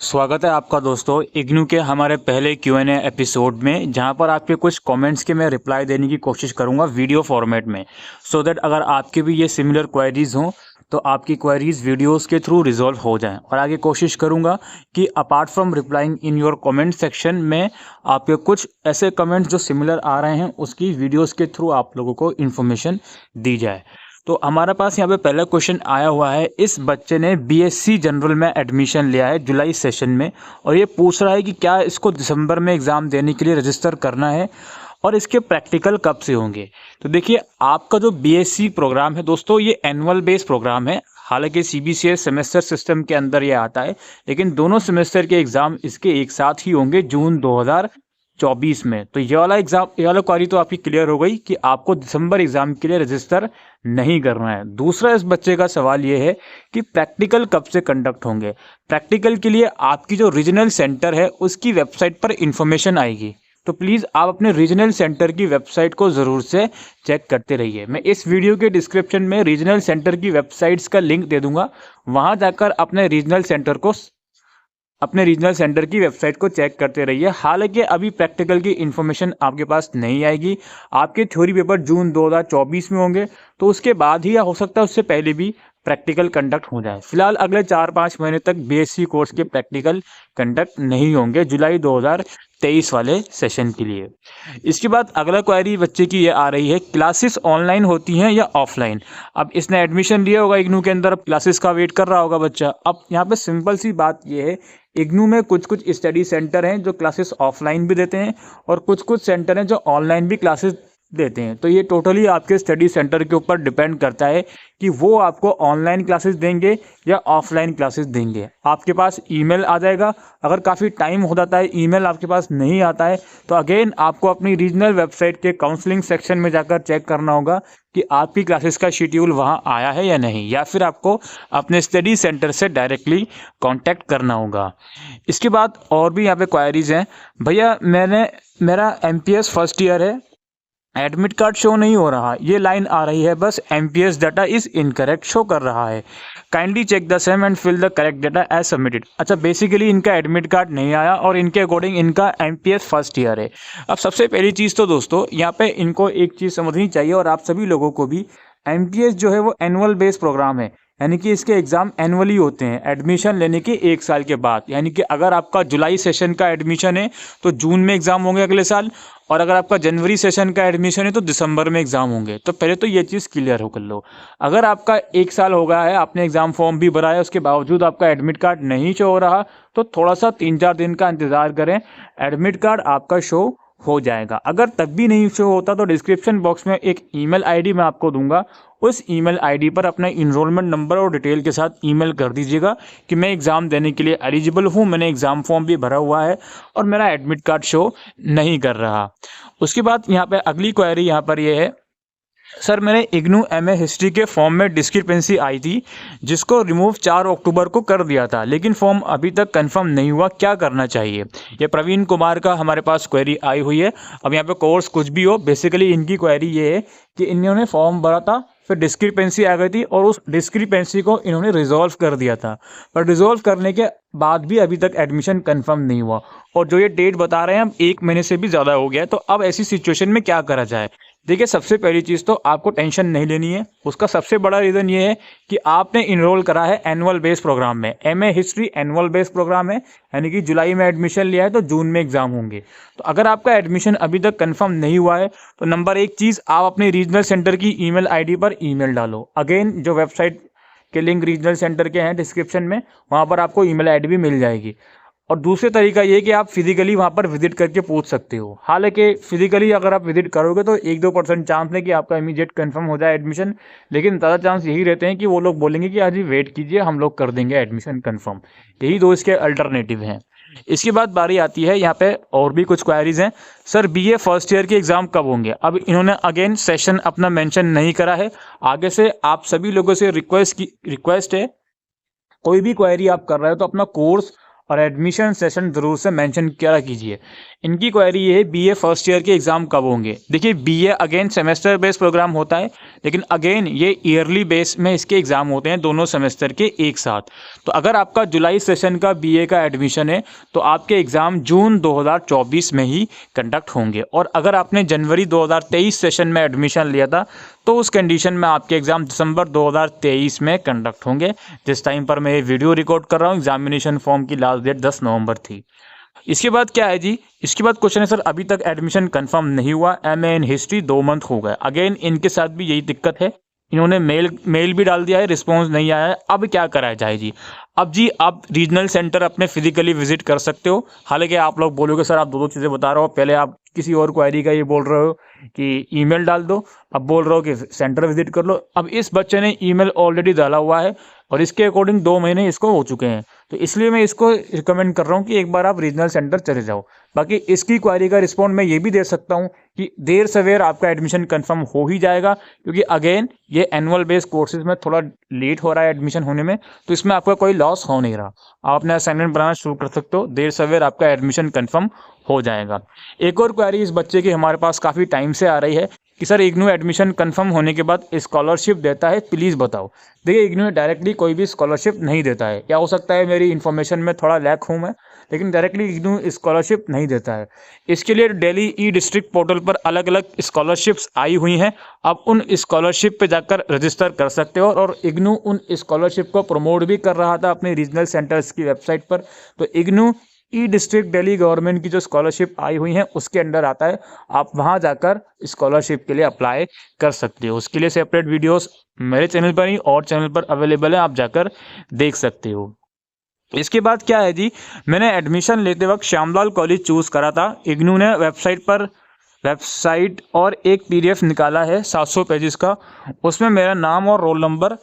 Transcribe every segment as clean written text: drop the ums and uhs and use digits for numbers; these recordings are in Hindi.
स्वागत है आपका दोस्तों इग्नू के हमारे पहले Q&A एपिसोड में, जहां पर आपके कुछ कमेंट्स के मैं रिप्लाई देने की कोशिश करूंगा वीडियो फॉर्मेट में, सो दैट अगर आपके भी ये सिमिलर क्वेरीज हों तो आपकी क्वेरीज वीडियोस के थ्रू रिजॉल्व हो जाएं। और आगे कोशिश करूंगा कि apart from replying in your comment section में आपके कुछ ऐसे कमेंट्स जो सिमिलर आ रहे हैं उसकी वीडियोज़ के थ्रू आप लोगों को इन्फॉर्मेशन दी जाए। तो हमारे पास यहाँ पे पहला क्वेश्चन आया हुआ है। इस बच्चे ने बीएससी जनरल में एडमिशन लिया है जुलाई सेशन में, और ये पूछ रहा है कि क्या इसको दिसंबर में एग्ज़ाम देने के लिए रजिस्टर करना है और इसके प्रैक्टिकल कब से होंगे। तो देखिए, आपका जो बीएससी प्रोग्राम है दोस्तों, ये एनुअल बेस्ड प्रोग्राम है। हालांकि सीबीसीएस सेमेस्टर सिस्टम के अंदर ये आता है, लेकिन दोनों सेमेस्टर के एग्ज़ाम इसके एक साथ ही होंगे जून 2024 में। तो ये वाला क्वारी तो आपकी क्लियर हो गई कि आपको दिसंबर एग्ज़ाम के लिए रजिस्टर नहीं करना है। दूसरा इस बच्चे का सवाल ये है कि प्रैक्टिकल कब से कंडक्ट होंगे। प्रैक्टिकल के लिए आपकी जो रीजनल सेंटर है उसकी वेबसाइट पर इंफॉर्मेशन आएगी, तो प्लीज़ आप अपने रीजनल सेंटर की वेबसाइट को ज़रूर से चेक करते रहिए। मैं इस वीडियो के डिस्क्रिप्शन में रीजनल सेंटर की वेबसाइट्स का लिंक दे दूंगा, वहाँ जाकर अपने रीजनल सेंटर की वेबसाइट को चेक करते रहिए। हालांकि अभी प्रैक्टिकल की इन्फॉर्मेशन आपके पास नहीं आएगी। आपके थ्योरी पेपर जून 2024 में होंगे, तो उसके बाद ही या हो सकता है उससे पहले भी प्रैक्टिकल कंडक्ट हो जाए। फिलहाल अगले 4-5 महीने तक बीएससी कोर्स के प्रैक्टिकल कंडक्ट नहीं होंगे जुलाई 2023 वाले सेशन के लिए। इसके बाद अगला क्वेरी बच्चे की ये आ रही है, क्लासेस ऑनलाइन होती हैं या ऑफलाइन। अब इसने एडमिशन लिया होगा इग्नू के अंदर, अब क्लासेस का वेट कर रहा होगा बच्चा। अब यहाँ पे सिंपल सी बात ये है, इग्नू में कुछ कुछ स्टडी सेंटर हैं जो क्लासेस ऑफलाइन भी देते हैं और कुछ कुछ सेंटर हैं जो ऑनलाइन भी क्लासेस देते हैं। तो ये टोटली आपके स्टडी सेंटर के ऊपर डिपेंड करता है कि वो आपको ऑनलाइन क्लासेस देंगे या ऑफलाइन क्लासेस देंगे। आपके पास ईमेल आ जाएगा। अगर काफ़ी टाइम हो जाता है ईमेल आपके पास नहीं आता है, तो अगेन आपको अपनी रीजनल वेबसाइट के काउंसलिंग सेक्शन में जाकर चेक करना होगा कि आपकी क्लासेस का शेड्यूल वहाँ आया है या नहीं, या फिर आपको अपने स्टडी सेंटर से डायरेक्टली कांटेक्ट करना होगा। इसके बाद और भी यहाँ पे क्वायरीज हैं। भैया मेरा एमपीएस फर्स्ट ईयर है, एडमिट कार्ड शो नहीं हो रहा, ये लाइन आ रही है बस, MPS data is incorrect show कर रहा है, kindly check the same and fill the correct data as submitted. अच्छा, बेसिकली इनका एडमिट कार्ड नहीं आया और इनके अकॉर्डिंग इनका एमपीएस फर्स्ट ईयर है। अब सबसे पहली चीज़ तो दोस्तों यहाँ पे इनको एक चीज़ समझनी चाहिए, और आप सभी लोगों को भी, एमपीएस जो है वो एनुअल बेस्ड प्रोग्राम है, यानी कि इसके एग्ज़ाम एनुअली होते हैं एडमिशन लेने के 1 साल के बाद। यानी कि अगर आपका जुलाई सेशन का एडमिशन है तो जून में एग्ज़ाम होंगे अगले साल, और अगर आपका जनवरी सेशन का एडमिशन है तो दिसंबर में एग्ज़ाम होंगे। तो पहले तो ये चीज़ क्लियर हो कर लो। अगर आपका 1 साल हो गया है, आपने एग्ज़ाम फॉर्म भी भरा है, उसके बावजूद आपका एडमिट कार्ड नहीं शो हो रहा, तो थोड़ा सा 3-4 दिन का इंतज़ार करें, एडमिट कार्ड आपका शो हो जाएगा। अगर तब भी नहीं शो होता तो डिस्क्रिप्शन बॉक्स में एक ईमेल आईडी मैं आपको दूंगा, उस ईमेल आईडी पर अपना इनरोलमेंट नंबर और डिटेल के साथ ईमेल कर दीजिएगा कि मैं एग्ज़ाम देने के लिए एलिजिबल हूँ, मैंने एग्ज़ाम फॉर्म भी भरा हुआ है और मेरा एडमिट कार्ड शो नहीं कर रहा। उसके बाद यहाँ पे अगली क्वेरी यहाँ पर ये है, सर मैंने इग्नू एमए हिस्ट्री के फॉर्म में डिस्क्रिपेंसी आई थी, जिसको रिमूव 4 अक्टूबर को कर दिया था, लेकिन फॉर्म अभी तक कंफर्म नहीं हुआ, क्या करना चाहिए। ये प्रवीण कुमार का हमारे पास क्वेरी आई हुई है। अब यहाँ पे कोर्स कुछ भी हो, बेसिकली इनकी क्वेरी ये है कि इन्होंने फॉर्म भरा था, फिर डिस्क्रिपेंसी आ गई थी और उस डिस्क्रिपेंसी को इन्होंने रिजॉल्व कर दिया था, पर रिजॉल्व करने के बाद भी अभी तक एडमिशन कंफर्म नहीं हुआ, और जो ये डेट बता रहे हैं अब 1 महीने से भी ज़्यादा हो गया। तो अब ऐसी सिचुएशन में क्या करा जाए। देखिए, सबसे पहली चीज़ तो आपको टेंशन नहीं लेनी है। उसका सबसे बड़ा रीज़न ये है कि आपने इनरोल करा है एनुअल बेस्ड प्रोग्राम में। MA history annual based programme है, यानी कि जुलाई में एडमिशन लिया है तो जून में एग्जाम होंगे। तो अगर आपका एडमिशन अभी तक कंफर्म नहीं हुआ है तो नंबर 1 चीज़, आप अपने रीजनल सेंटर की ईमेल आईडी पर ईमेल डालो। अगेन जो वेबसाइट के लिंक रीजनल सेंटर के हैं डिस्क्रिप्शन में, वहाँ पर आपको ईमेल आईडी भी मिल जाएगी। और दूसरे तरीका ये कि आप फिजिकली वहाँ पर विजिट करके पूछ सकते हो। हालांकि फिजिकली अगर आप विजिट करोगे तो 1-2% चांस है कि आपका इमीडिएट कंफर्म हो जाए एडमिशन, लेकिन ज़्यादा चांस यही रहते हैं कि वो लोग बोलेंगे कि आज ही वेट कीजिए, हम लोग कर देंगे एडमिशन कंफर्म। यही 2 इसके अल्टरनेटिव हैं। इसके बाद बारी आती है यहाँ पे और भी कुछ क्वायरीज हैं। सर बीए फर्स्ट ईयर के एग्ज़ाम कब होंगे। अब इन्होंने अगेन सेशन अपना मेंशन नहीं करा है। आगे से आप सभी लोगों से रिक्वेस्ट है, कोई भी क्वेरी आप कर रहे हो तो अपना कोर्स और एडमिशन सेशन ज़रूर से मेंशन क्या कीजिए। इनकी क्वेरी ये है बीए फर्स्ट ईयर के एग्ज़ाम कब होंगे। देखिए BA again semester based programme होता है, लेकिन अगेन ये ईयरली बेस में इसके एग्ज़ाम होते हैं दोनों सेमेस्टर के एक साथ। तो अगर आपका जुलाई सेशन का बीए का एडमिशन है तो आपके एग्ज़ाम जून 2024 में ही कंडक्ट होंगे, और अगर आपने जनवरी 2023 सेशन में एडमिशन लिया था तो उस कंडीशन में आपके एग्ज़ाम दिसंबर 2023 में कंडक्ट होंगे। जिस टाइम पर मैं ये वीडियो रिकॉर्ड कर रहा हूँ एग्जामिनेशन फॉर्म की लास्ट डेट 10 नवंबर थी। इसके बाद क्या है जी, इसके बाद क्वेश्चन है सर अभी तक एडमिशन कंफर्म नहीं हुआ, एमए इन हिस्ट्री 2 मंथ हो गए। अगेन इनके साथ भी यही दिक्कत है, इन्होंने मेल भी डाल दिया है, रिस्पॉन्स नहीं आया है। अब क्या कराया जाए जी? अब जी आप रीजनल सेंटर अपने फिजिकली विजिट कर सकते हो। हालांकि आप लोग बोलोगे सर आप दो चीज़ें बता रहे हो, पहले आप किसी और क्वेरी का ये बोल रहे हो कि ईमेल डाल दो, अब बोल रहे हो कि सेंटर विजिट कर लो। अब इस बच्चे ने ईमेल ऑलरेडी डाला हुआ है और इसके अकॉर्डिंग 2 महीने इसको हो चुके हैं, तो इसलिए मैं इसको रिकमेंड कर रहा हूँ कि एक बार आप रीजनल सेंटर चले जाओ। बाकी इसकी क्वेरी का रिस्पॉन्ड मैं ये भी दे सकता हूँ कि देर सवेर आपका एडमिशन कंफर्म हो ही जाएगा, क्योंकि अगेन ये एनुअल बेस्ड कोर्सेज में थोड़ा लेट हो रहा है एडमिशन होने में, तो इसमें आपका कोई लॉस हो नहीं रहा। आप अपना असाइनमेंट बनाना शुरू कर सकते हो, देर सवेर आपका एडमिशन कंफर्म हो जाएगा। एक और क्वेरी इस बच्चे की हमारे पास काफ़ी टाइम से आ रही है कि सर इग्नू एडमिशन कंफर्म होने के बाद स्कॉलरशिप देता है, प्लीज़ बताओ। देखिए इग्नू डायरेक्टली कोई भी स्कॉलरशिप नहीं देता है, या हो सकता है मेरी इन्फॉर्मेशन में थोड़ा लैक हूँ मैं, लेकिन डायरेक्टली इग्नू स्कॉलरशिप नहीं देता है। इसके लिए दिल्ली ई डिस्ट्रिक्ट पोर्टल पर अलग अलग स्कॉलरशिप्स आई हुई हैं, आप उन स्कॉलरशिप पे जाकर रजिस्टर कर सकते हो, और इग्नू उन स्कॉलरशिप को प्रमोट भी कर रहा था अपने रीजनल सेंटर्स की वेबसाइट पर। तो इग्नू ई डिस्ट्रिक्ट दिल्ली गवर्नमेंट की जो स्कॉलरशिप आई हुई हैं उसके अंडर आता है, आप वहां जाकर स्कॉलरशिप के लिए अप्लाई कर सकते हो। उसके लिए सेपरेट वीडियोस मेरे चैनल पर ही और चैनल पर अवेलेबल है, आप जाकर देख सकते हो। इसके बाद क्या है जी, मैंने एडमिशन लेते वक्त श्यामलाल कॉलेज चूज़ करा था। इग्नू ने वेबसाइट और एक PDF निकाला है 700 पेजेस का, उसमें मेरा नाम और रोल नंबर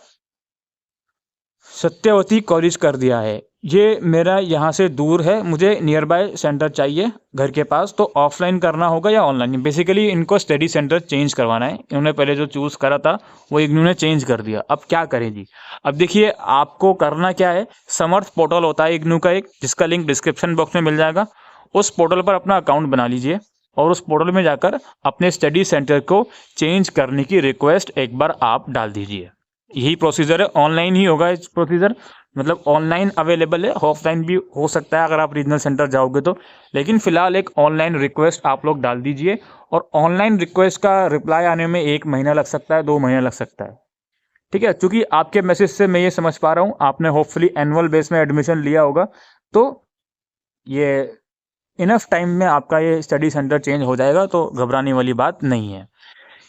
सत्यवती कॉलेज कर दिया है। ये मेरा यहाँ से दूर है, मुझे नियर बाय सेंटर चाहिए घर के पास, तो ऑफलाइन करना होगा या ऑनलाइन। बेसिकली इनको स्टडी सेंटर चेंज करवाना है, इन्होंने पहले जो चूज़ करा था वो इन्होंने चेंज कर दिया। अब क्या करें जी? अब देखिए आपको करना क्या है, समर्थ पोर्टल होता है इग्नू का एक, जिसका लिंक डिस्क्रिप्शन बॉक्स में मिल जाएगा। उस पोर्टल पर अपना अकाउंट बना लीजिए और उस पोर्टल में जाकर अपने स्टडी सेंटर को चेंज करने की रिक्वेस्ट एक बार आप डाल दीजिए। यही प्रोसीजर है, ऑनलाइन ही होगा इस प्रोसीजर, मतलब ऑनलाइन अवेलेबल है, ऑफलाइन भी हो सकता है अगर आप रीजनल सेंटर जाओगे तो, लेकिन फिलहाल एक ऑनलाइन रिक्वेस्ट आप लोग डाल दीजिए। और ऑनलाइन रिक्वेस्ट का रिप्लाई आने में 1 महीना लग सकता है, 2 महीना लग सकता है, ठीक है। क्योंकि आपके मैसेज से मैं ये समझ पा रहा हूँ आपने होपफुली एनुअल बेस में एडमिशन लिया होगा, तो ये इनफ टाइम में आपका ये स्टडी सेंटर चेंज हो जाएगा, तो घबराने वाली बात नहीं है।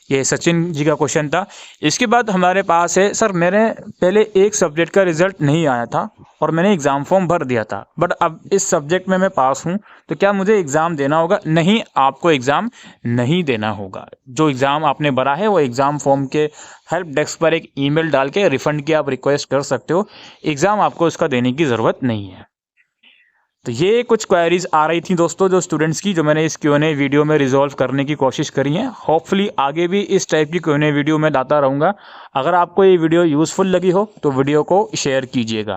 ये सचिन जी का क्वेश्चन था। इसके बाद हमारे पास है सर मेरे पहले एक सब्जेक्ट का रिजल्ट नहीं आया था और मैंने एग्ज़ाम फॉर्म भर दिया था, बट अब इस सब्जेक्ट में मैं पास हूँ, तो क्या मुझे एग्ज़ाम देना होगा? नहीं, आपको एग्ज़ाम नहीं देना होगा। जो एग्ज़ाम आपने भरा है वो एग्ज़ाम फॉर्म के हेल्प डेस्क पर एक ईमेल डाल के रिफ़ंड की आप रिक्वेस्ट कर सकते हो। एग्ज़ाम आपको इसका देने की ज़रूरत नहीं है। तो ये कुछ क्वेरीज आ रही थी दोस्तों जो स्टूडेंट्स की, जो मैंने इस Q&A वीडियो में रिजॉल्व करने की कोशिश करी है। होपफुली आगे भी इस टाइप की Q&A वीडियो मैं लाता रहूँगा। अगर आपको ये वीडियो यूज़फुल लगी हो तो वीडियो को शेयर कीजिएगा।